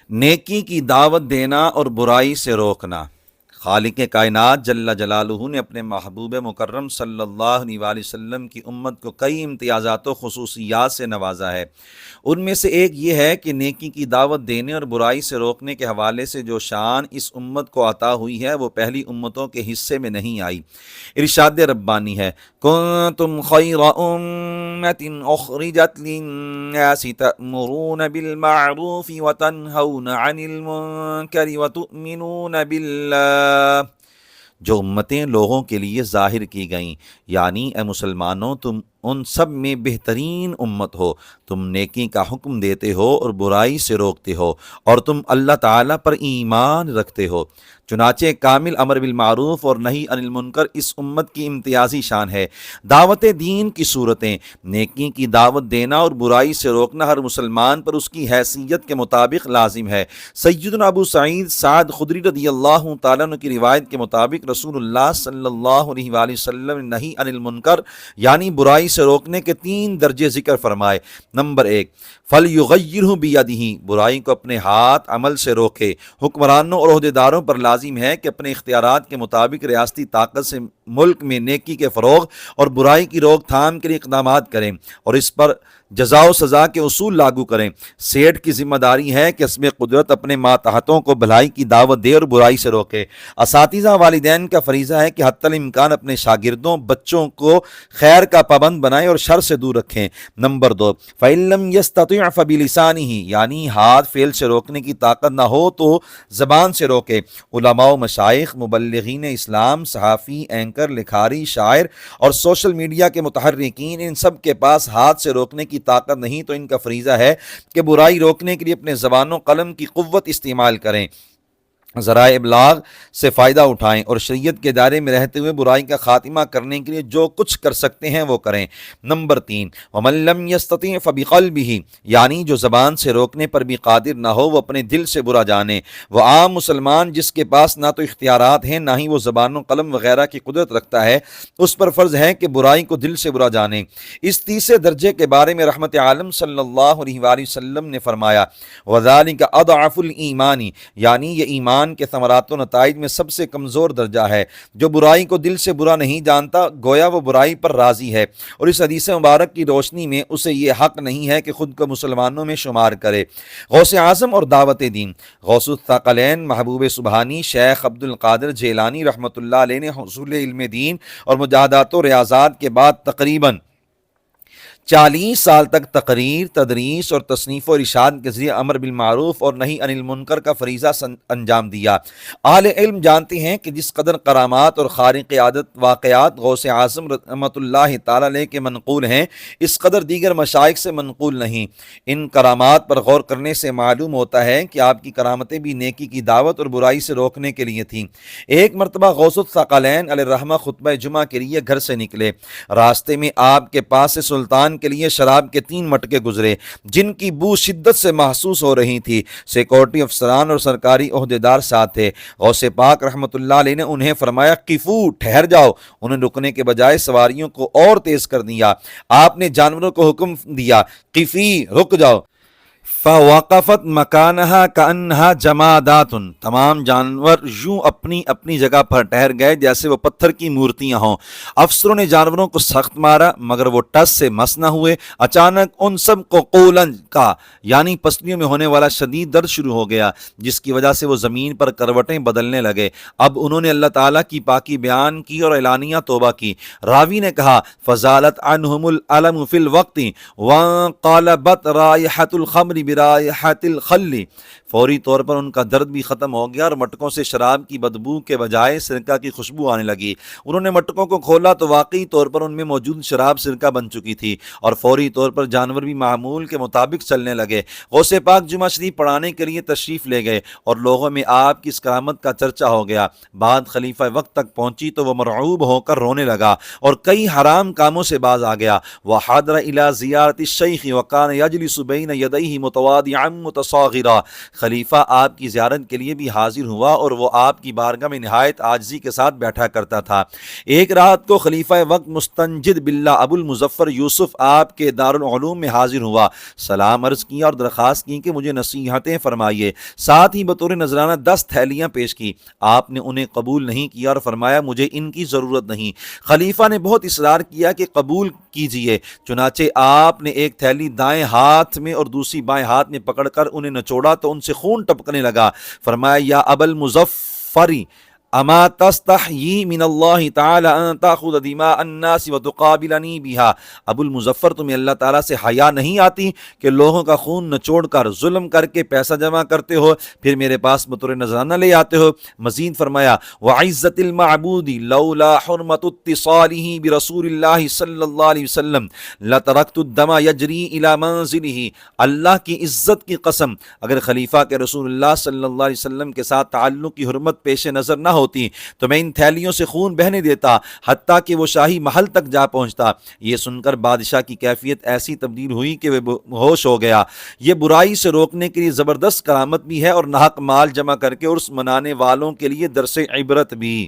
نیکی کی دعوت دینا اور برائی سے روکنا۔ خالق کائنات جل جلالہ نے اپنے محبوب مکرم صلی اللہ علیہ وآلہ وسلم کی امت کو کئی امتیازات و خصوصیات سے نوازا ہے۔ ان میں سے ایک یہ ہے کہ نیکی کی دعوت دینے اور برائی سے روکنے کے حوالے سے جو شان اس امت کو عطا ہوئی ہے وہ پہلی امتوں کے حصے میں نہیں آئی۔ ارشاد ربانی ہے، کنتم خیر امت اخرجت للناس تأمرون بالمعروف وتنہون عن المنکر وتؤمنون باللہ۔ جو امتیں لوگوں کے لیے ظاہر کی گئیں، یعنی اے مسلمانوں تم ان سب میں بہترین امت ہو، تم نیکی کا حکم دیتے ہو اور برائی سے روکتے ہو، اور تم اللہ تعالیٰ پر ایمان رکھتے ہو۔ چنانچہ کامل امر بالمعروف اور نہی عن المنکر اس امت کی امتیازی شان ہے۔ دعوت دین کی صورتیں: نیکی کی دعوت دینا اور برائی سے روکنا ہر مسلمان پر اس کی حیثیت کے مطابق لازم ہے۔ سیدنا ابو سعید سعد خدری رضی اللہ تعالیٰ عنہ کی روایت کے مطابق رسول اللہ صلی اللہ علیہ وآلہ وسلم نے نہی عن المنکر یعنی برائی سے روکنے کے 3 درجے ذکر فرمائے۔ نمبر 1، فَلْيُغَيِّرْهُ بِيَدِهِ، برائی کو اپنے ہاتھ عمل سے روکے۔ حکمرانوں اور عہدیداروں پر لازم ہے کہ اپنے اختیارات کے مطابق ریاستی طاقت سے ملک میں نیکی کے فروغ اور برائی کی روک تھام کے لیے اقدامات کریں اور اس پر جزا و سزا کے اصول لاگو کریں۔ سیٹھ کی ذمہ داری ہے کہ حسب قدرت اپنے ماتحتوں کو بھلائی کی دعوت دے اور برائی سے روکے۔ اساتذہ والدین کا فریضہ ہے کہ حتی الامکان اپنے شاگردوں بچوں کو خیر کا پابند بنائیں اور شر سے دور رکھیں۔ نمبر 2، فَإِن لَّمْ يَسْتَطِعْ فَبِلِسَانِهِ، یعنی ہاتھ فعل سے روکنے کی طاقت نہ ہو تو زبان سے روکے۔ علماء و مشائخ، مبلغین اسلام، صحافی، اینکر، لکھاری، شاعر اور سوشل میڈیا کے متحرکین، ان سب کے پاس ہاتھ سے روکنے کی طاقت نہیں تو ان کا فریضہ ہے کہ برائی روکنے کے لیے اپنے زبان و قلم کی قوت استعمال کریں، ذرائع ابلاغ سے فائدہ اٹھائیں اور شریعت کے دائرے میں رہتے ہوئے برائی کا خاتمہ کرنے کے لیے جو کچھ کر سکتے ہیں وہ کریں۔ نمبر 3، وَمَن لَّمْ يَسْتَطِعْ فَبِقَلْبِهِ، یعنی جو زبان سے روکنے پر بھی قادر نہ ہو وہ اپنے دل سے برا جانے۔ وہ عام مسلمان جس کے پاس نہ تو اختیارات ہیں نہ ہی وہ زبان و قلم وغیرہ کی قدرت رکھتا ہے، اس پر فرض ہے کہ برائی کو دل سے برا جانے۔ اس تیسرے درجے کے بارے میں رحمت عالم صلی اللہ علیہ وآلہ وسلم نے فرمایا، وَذَلِكَ أَضْعَفُ الْإِيمَانِ، یعنی یہ ایمان کے ثمرات و نتائج میں سب سے کمزور درجہ ہے۔ جو برائی کو دل سے برا نہیں جانتا گویا وہ برائی پر راضی ہے، اور اس حدیث مبارک کی روشنی میں اسے یہ حق نہیں ہے کہ خود کو مسلمانوں میں شمار کرے۔ غوث اعظم اور دعوت دین: غوث الثقلین محبوب سبحانی شیخ عبد القادر جیلانی رحمۃ اللہ علیہ نے حصول علم دین اور مجاہدات و ریاضات کے بعد تقریباً 40 سال تک تقریر، تدریس اور تصنیف و ارشاد کے ذریعے امر بالمعروف اور نہی عن المنکر کا فریضہ انجام دیا۔ اہل علم جانتے ہیں کہ جس قدر کرامات اور خارق عادت واقعات غوث اعظم رحمۃ اللہ تعالی علیہ کے منقول ہیں، اس قدر دیگر مشائخ سے منقول نہیں۔ ان کرامات پر غور کرنے سے معلوم ہوتا ہے کہ آپ کی کرامتیں بھی نیکی کی دعوت اور برائی سے روکنے کے لیے تھیں۔ ایک مرتبہ غوث الثقلین علیہ الرحمہ خطبہ جمعہ کے لیے گھر سے نکلے۔ راستے میں آپ کے پاس سے سلطان کے لیے شراب کے 3 مٹکے گزرے جن کی بو شدت سے محسوس ہو رہی تھی۔ سیکورٹی افسران اور سرکاری عہدیدار ساتھ تھے۔ غوث پاک رحمۃ اللہ علیہ نے انہیں فرمایا، قفو، ٹھہر جاؤ۔ انہیں رکنے کے بجائے سواریوں کو اور تیز کر دیا۔ آپ نے جانوروں کو حکم دیا، قفی، رک جاؤ۔ فوقفت مکانہا کانہا جمادات، تمام جانور یوں اپنی اپنی جگہ پر ٹھہر گئے جیسے وہ پتھر کی مورتیاں ہوں۔ افسروں نے جانوروں کو سخت مارا مگر وہ ٹس سے مس نہ ہوئے۔ اچانک ان سب کو قولن کا یعنی پسلیوں میں ہونے والا شدید درد شروع ہو گیا، جس کی وجہ سے وہ زمین پر کروٹیں بدلنے لگے۔ اب انہوں نے اللہ تعالیٰ کی پاکی بیان کی اور اعلانیہ توبہ کی۔ راوی نے کہا، فزالت عنہم الالم فی الوقت وانقلبت رائحۃ الخمر برائحۃ الخل، فوری طور پر ان کا درد بھی ختم ہو گیا اور مٹکوں سے شراب کی بدبو کے بجائے سرکہ کی خوشبو آنے لگی۔ انہوں نے مٹکوں کو کھولا تو واقعی طور پر ان میں موجود شراب سرکہ بن چکی تھی اور فوری طور پر جانور بھی معمول کے مطابق چلنے لگے۔ غوث پاک جمعہ شریف پڑھانے کے لیے تشریف لے گئے اور لوگوں میں آپ کی اس کرامت کا چرچا ہو گیا۔ بات خلیفہ وقت تک پہنچی تو وہ مرعوب ہو کر رونے لگا اور کئی حرام کاموں سے باز آ گیا۔ وحضر الی زیارت الشیخ وکان یجلس بین یدیہ متواضعا متصاغرا، خلیفہ آپ کی زیارت کے لیے بھی حاضر ہوا اور وہ آپ کی بارگاہ میں نہایت عاجزی کے ساتھ بیٹھا کرتا تھا۔ ایک رات کو خلیفہ وقت مستنجد باللہ ابو المظفر یوسف آپ کے دارالعلوم میں حاضر ہوا، سلام عرض کیا اور درخواست کی کہ مجھے نصیحتیں فرمائیے، ساتھ ہی بطور نذرانہ 10 تھیلیاں پیش کی۔ آپ نے انہیں قبول نہیں کیا اور فرمایا مجھے ان کی ضرورت نہیں۔ خلیفہ نے بہت اصرار کیا کہ قبول کیجئے، چنانچہ آپ نے ایک تھیلی دائیں ہاتھ میں اور دوسری بائیں ہاتھ میں پکڑ کر انہیں نچوڑا تو ان سے خون ٹپکنے لگا۔ فرمایا یا ابا المظفر اما تستحیی من اللہ تعالی ان تاخذ دماء الناس وتقابلنی بها، ابو المظفر تمہیں اللہ تعالیٰ سے حیا نہیں آتی کہ لوگوں کا خون نچوڑ کر ظلم کر کے پیسہ جمع کرتے ہو پھر میرے پاس بطور نذرانہ لے آتے ہو؟ مزید فرمایا وعزت المعبود لولا حرمت اتصاله برسول اللہ صلی اللہ علیہ وسلم لترکت الدم یجری الی منزلہ، اللہ کی عزت کی قسم اگر خلیفہ کے رسول اللہ صلی اللہ علیہ وسلم کے ساتھ تعلق کی حرمت پیش نظر نہ ہوتی تو میں ان تھیلیوں سے خون بہنے دیتا حتیٰ کہ وہ شاہی محل تک جا پہنچتا۔ یہ سن کر بادشاہ کی کیفیت ایسی تبدیل ہوئی کہ وہ ہوش ہو گیا۔ یہ برائی سے روکنے کے لیے زبردست کرامت بھی ہے اور ناحق مال جمع کر کے عرس منانے والوں کے لیے درس عبرت بھی۔